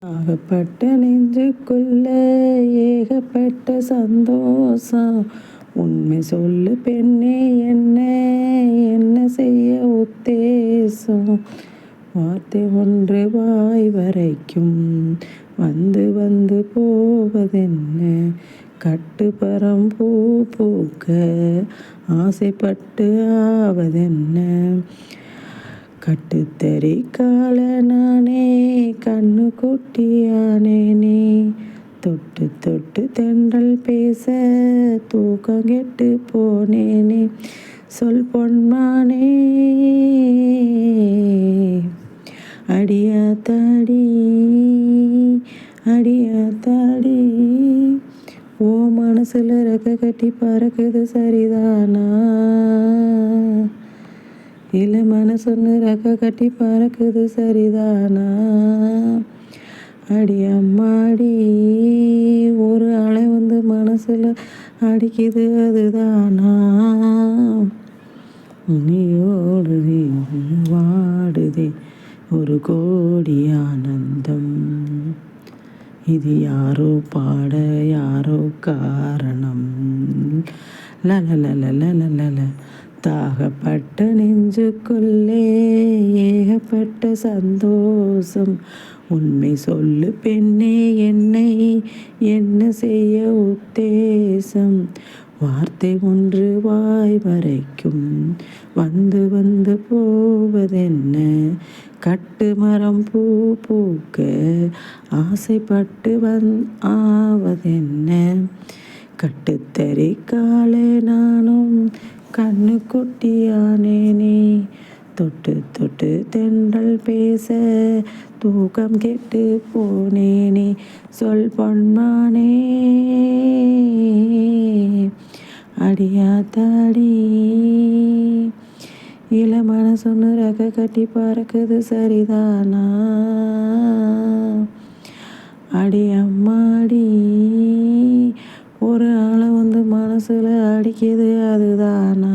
ஆகப்பட்ட நெஞ்சுக்குள்ள ஏகப்பட்ட சந்தோஷம். உண்மை சொல்லு பெண்ணே, என்ன என்ன செய்ய உத்தேசம்? வார்த்தை ஒன்று வாய் வரைக்கும் வந்து வந்து போவதென்ன? கட்டுப்பறம் பூ பூக்க ஆசைப்பட்டு ஆவதென்ன? கட்டுத்தறி கால நானே கண்ணு குட்டியானேனே, தொட்டு தொட்டு தென்றல் பேச தூக்கம் கெட்டு போனேனே. சொல் பொன்மானே அடியாத்தாடி அடியாத்தாடி, ஓ மனசுல ரெக்க கட்டி பறக்குது சரிதானா? இல்ல மனசொன்னு ரெக்க கட்டி பறக்குது சரிதானா? அடி அம்மாடி, ஒரு அலை வந்து மனசுல அடிக்குது அதுதானா? நீயோடுதே வாடுதே ஒரு கோடி ஆனந்தம். இது யாரோ பாட யாரோ காரணம். லலலலலலல, தாகப்பட்ட நெஞ்சுக்குள்ளே ஏகப்பட்ட சந்தோஷம். உண்மை சொல்லு பெண்ணே, என்னை என்ன செய்ய உத்தேசம்? வார்த்தை ஒன்று வாய் வரைக்கும் வந்து வந்து போவதென்ன? கட்டு மரம் பூ பூக்க ஆசைப்பட்டு ஆவதென்ன? கட்டுத்தறி காலே நானும் கண்ணு குட்டியானேனே, தொட்டு தொட்டு தென்றல் பேச தூக்கம் கெட்டு போனேனே. சொல் பொன்மானே அடியாத்தாடி, இள மனசொன்னு ரெக்க கட்டி பறக்குது சரிதானா? அடி அம்மாடி, ஒரு ஆளை வந்து மனசுல அடிக்குது அதுதானா?